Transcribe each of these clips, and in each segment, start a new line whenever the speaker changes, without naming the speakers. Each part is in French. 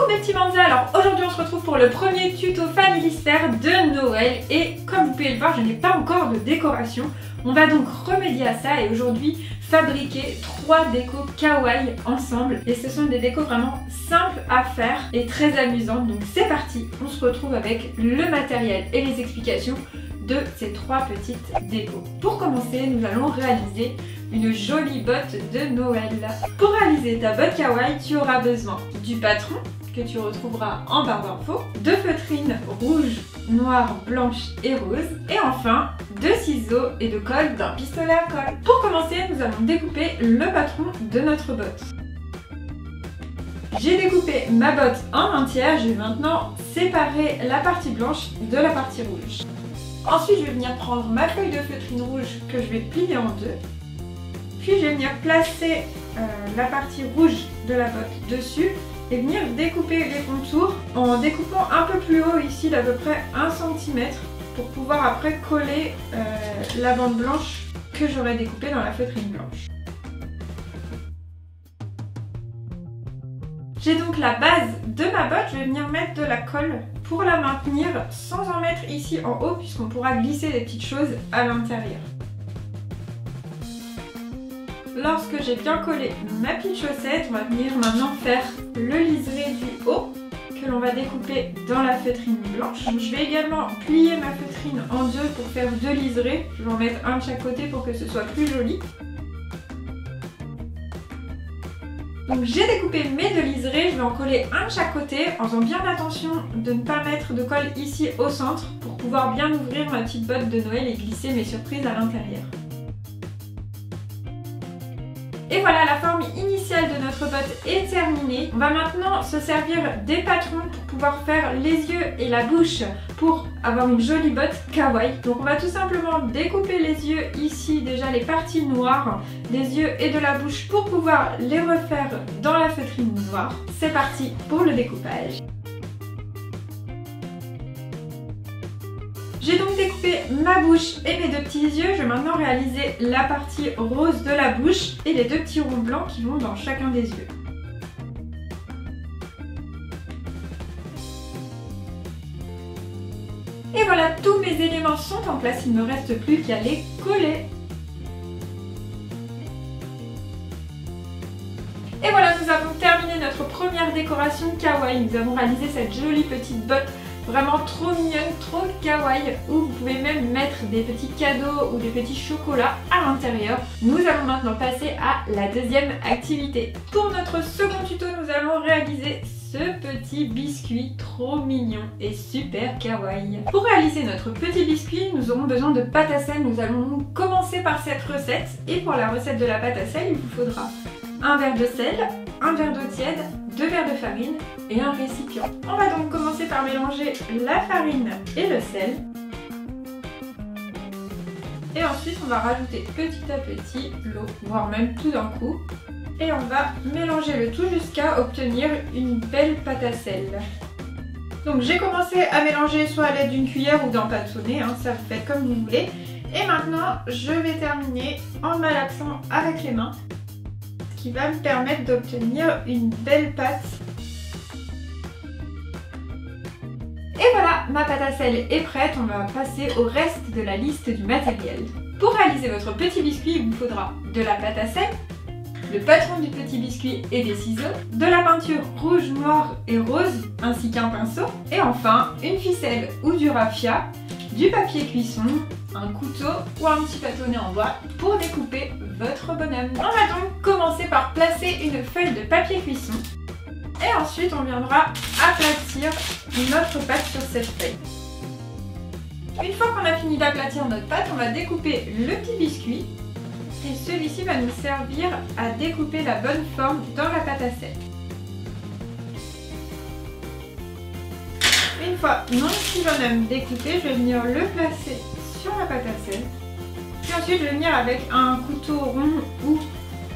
Coucou mes petits manzas, alors aujourd'hui on se retrouve pour le premier tuto familisphère de Noël et comme vous pouvez le voir je n'ai pas encore de décoration. On va donc remédier à ça et aujourd'hui fabriquer 3 décos kawaii ensemble et ce sont des décos vraiment simples à faire et très amusantes. Donc c'est parti, on se retrouve avec le matériel et les explications de ces 3 petites décos. Pour commencer, nous allons réaliser une jolie botte de Noël. Pour réaliser ta botte kawaii, tu auras besoin du patron que tu retrouveras en barre d'infos, de feutrines rouges, noires, blanches et roses, et enfin de ciseaux et de colle d'un pistolet à colle. Pour commencer, nous allons découper le patron de notre botte. J'ai découpé ma botte en entière, je vais maintenant séparer la partie blanche de la partie rouge. Ensuite, je vais venir prendre ma feuille de feutrine rouge que je vais plier en deux. Puis, je vais venir placer la partie rouge de la botte dessus et venir découper les contours en découpant un peu plus haut ici d'à peu près 1 cm pour pouvoir après coller la bande blanche que j'aurais découpée dans la feutrine blanche. J'ai donc la base de ma botte, je vais venir mettre de la colle pour la maintenir sans en mettre ici en haut puisqu'on pourra glisser des petites choses à l'intérieur. Lorsque j'ai bien collé ma petite chaussette, on va venir maintenant faire le liseré du haut que l'on va découper dans la feutrine blanche. Je vais également plier ma feutrine en deux pour faire 2 liserés. Je vais en mettre un de chaque côté pour que ce soit plus joli. Donc j'ai découpé mes 2 liserés, je vais en coller un de chaque côté en faisant bien attention de ne pas mettre de colle ici au centre pour pouvoir bien ouvrir ma petite botte de Noël et glisser mes surprises à l'intérieur. Et voilà, la forme initiale de notre botte est terminée. On va maintenant se servir des patrons pour pouvoir faire les yeux et la bouche pour avoir une jolie botte kawaii. Donc on va tout simplement découper les yeux ici, déjà les parties noires des yeux et de la bouche pour pouvoir les refaire dans la feutrine noire. C'est parti pour le découpage. J'ai donc découpé ma bouche et mes 2 petits yeux. Je vais maintenant réaliser la partie rose de la bouche et les 2 petits ronds blancs qui vont dans chacun des yeux. Et voilà, tous mes éléments sont en place, il ne me reste plus qu'à les coller. Et voilà, nous avons terminé notre première décoration kawaii. Nous avons réalisé cette jolie petite botte vraiment trop mignonne, trop kawaii, où vous pouvez même mettre des petits cadeaux ou des petits chocolats à l'intérieur. Nous allons maintenant passer à la deuxième activité. Pour notre second tuto, nous allons réaliser ce petit biscuit trop mignon et super kawaii. Pour réaliser notre petit biscuit, nous aurons besoin de pâte à sel. Nous allons commencer par cette recette. Et pour la recette de la pâte à sel, il vous faudra un verre de sel, un verre d'eau tiède, 2 verres de farine et un récipient. On va donc commencer par mélanger la farine et le sel. Et ensuite on va rajouter petit à petit l'eau, voire même tout d'un coup. Et on va mélanger le tout jusqu'à obtenir une belle pâte à sel. Donc j'ai commencé à mélanger soit à l'aide d'une cuillère ou d'un bâtonnet, ça vous faites comme vous voulez. Et maintenant je vais terminer en malaxant avec les mains, qui va me permettre d'obtenir une belle pâte. Et voilà, ma pâte à sel est prête, on va passer au reste de la liste du matériel. Pour réaliser votre petit biscuit, il vous faudra de la pâte à sel, le patron du petit biscuit et des ciseaux, de la peinture rouge, noire et rose, ainsi qu'un pinceau, et enfin une ficelle ou du raffia, du papier cuisson, un couteau ou un petit bâtonnet en bois pour découper votre bonhomme. On va donc commencer par placer une feuille de papier cuisson et ensuite on viendra aplatir notre pâte sur cette feuille. Une fois qu'on a fini d'aplatir notre pâte, on va découper le petit biscuit et celui-ci va nous servir à découper la bonne forme dans la pâte à sel. Une fois mon petit bonhomme découpé, je vais venir le placer sur la pâte à sel. Puis ensuite, je vais venir avec un couteau rond ou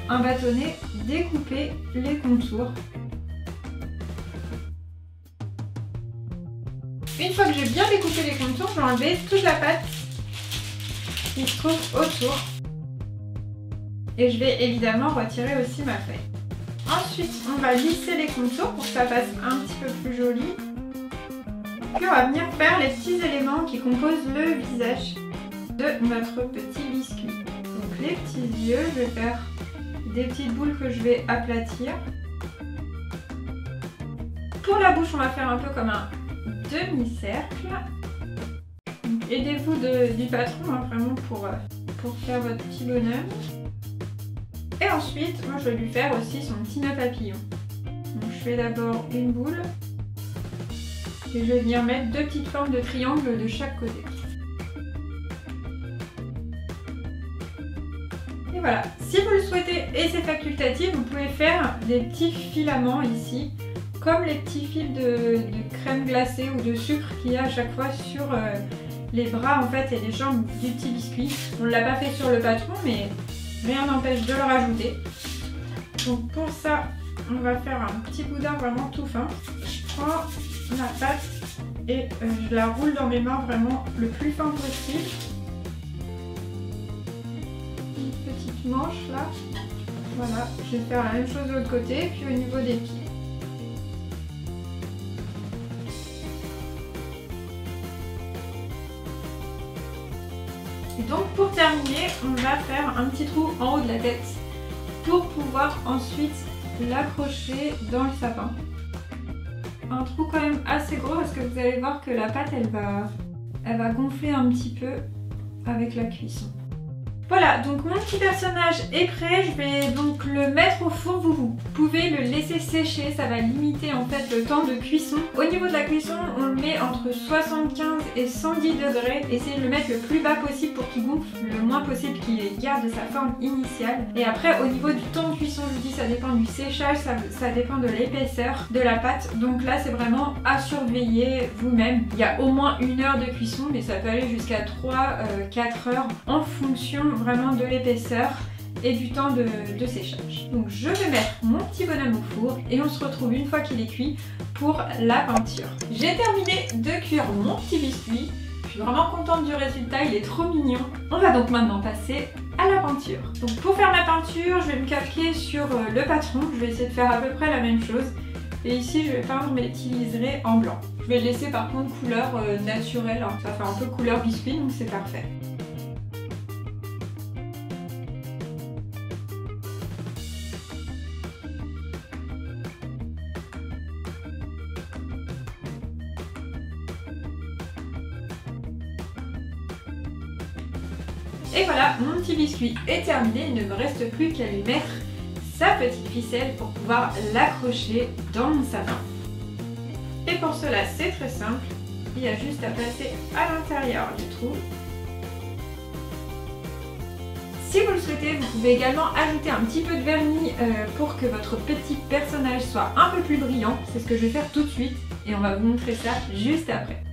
un bâtonnet découper les contours. Une fois que j'ai bien découpé les contours, je vais enlever toute la pâte qui se trouve autour. Et je vais évidemment retirer aussi ma feuille. Ensuite, Ensuite, on va lisser les contours pour que ça fasse un petit peu plus joli. Puis on va venir faire les petits éléments qui composent le visage de notre petit biscuit. Donc les petits yeux, je vais faire des petites boules que je vais aplatir. Pour la bouche, on va faire un peu comme un demi-cercle. Aidez-vous du patron, hein, vraiment pour faire votre petit bonhomme. Et ensuite, moi je vais lui faire aussi son petit nœud papillon. Donc je fais d'abord une boule. Et je vais venir mettre deux petites formes de triangle de chaque côté. Et voilà, si vous le souhaitez et c'est facultatif, vous pouvez faire des petits filaments ici, comme les petits fils de crème glacée ou de sucre qu'il y a à chaque fois sur les bras en fait et les jambes du petit biscuit. On ne l'a pas fait sur le patron, mais rien n'empêche de le rajouter. Donc pour ça, on va faire un petit boudin vraiment tout fin. Je prends ma pâte et je la roule dans mes mains vraiment le plus fin possible. Une petite manche là. Voilà, je vais faire la même chose de l'autre côté, puis au niveau des pieds. Et donc pour terminer, on va faire un petit trou en haut de la tête pour pouvoir ensuite l'accrocher dans le sapin. Un trou quand même assez gros parce que vous allez voir que la pâte elle va gonfler un petit peu avec la cuisson. Voilà, donc mon petit personnage est prêt, je vais donc le mettre au four, vous pouvez le laisser sécher, ça va limiter en fait le temps de cuisson. Au niveau de la cuisson, on le met entre 75 et 110 degrés, essayez de le mettre le plus bas possible pour qu'il gonfle le moins possible, qu'il garde sa forme initiale. Et après au niveau du temps de cuisson, je vous dis ça dépend du séchage, ça dépend de l'épaisseur de la pâte, donc là c'est vraiment à surveiller vous-même. Il y a au moins 1 heure de cuisson, mais ça peut aller jusqu'à 3-4 heures en fonction vraiment de l'épaisseur et du temps de séchage. Donc je vais mettre mon petit bonhomme au four et on se retrouve une fois qu'il est cuit pour la peinture. J'ai terminé de cuire mon petit biscuit, je suis vraiment contente du résultat, il est trop mignon. On va donc maintenant passer à la peinture. Donc pour faire ma peinture, je vais me calquer sur le patron, je vais essayer de faire à peu près la même chose. Et ici je vais peindre mes petits liserés en blanc. Je vais laisser par contre couleur naturelle, hein. Ça fait un peu couleur biscuit donc c'est parfait. Et voilà, mon petit biscuit est terminé, il ne me reste plus qu'à lui mettre sa petite ficelle pour pouvoir l'accrocher dans mon sapin. Et pour cela, c'est très simple, il y a juste à placer à l'intérieur du trou. Si vous le souhaitez, vous pouvez également ajouter un petit peu de vernis pour que votre petit personnage soit un peu plus brillant. C'est ce que je vais faire tout de suite et on va vous montrer ça juste après.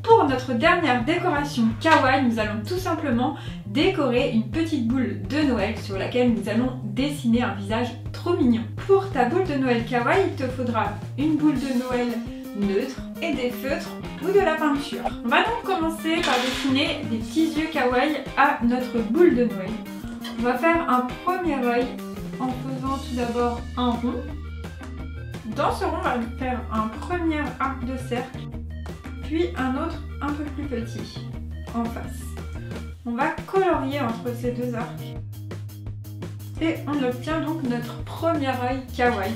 Pour notre dernière décoration kawaii, nous allons tout simplement décorer une petite boule de Noël sur laquelle nous allons dessiner un visage trop mignon. Pour ta boule de Noël kawaii, il te faudra une boule de Noël neutre et des feutres ou de la peinture. On va donc commencer par dessiner des petits yeux kawaii à notre boule de Noël. On va faire un premier œil en faisant tout d'abord un rond. Dans ce rond, on va faire un premier arc de cercle, puis un autre un peu plus petit en face. On va colorier entre ces deux arcs et on obtient donc notre premier œil kawaii.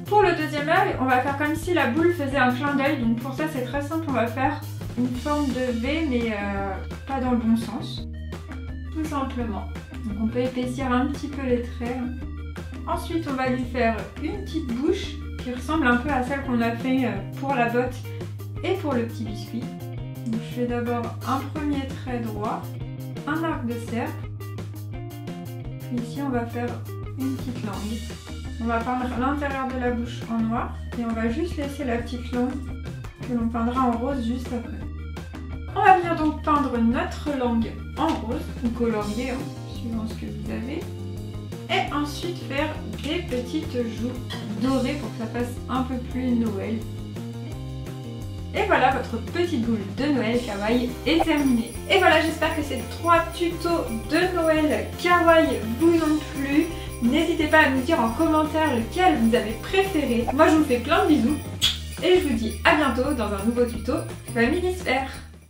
Pour le deuxième œil, on va faire comme si la boule faisait un clin d'œil, donc pour ça c'est très simple, on va faire une forme de V mais pas dans le bon sens, tout simplement. Donc on peut épaissir un petit peu les traits. Ensuite on va lui faire une petite bouche qui ressemble un peu à celle qu'on a fait pour la botte et pour le petit biscuit. Donc je fais d'abord un premier trait droit, un arc de cercle. Ici on va faire une petite langue. On va peindre l'intérieur de la bouche en noir et on va juste laisser la petite langue que l'on peindra en rose juste après. On va venir donc peindre notre langue en rose ou colorier, suivant ce que vous avez. Et ensuite faire des petites joues dorées pour que ça fasse un peu plus Noël. Et voilà, votre petite boule de Noël kawaii est terminée. Et voilà, j'espère que ces 3 tutos de Noël kawaii vous ont plu. N'hésitez pas à nous dire en commentaire lequel vous avez préféré. Moi je vous fais plein de bisous et je vous dis à bientôt dans un nouveau tuto Family Sphère.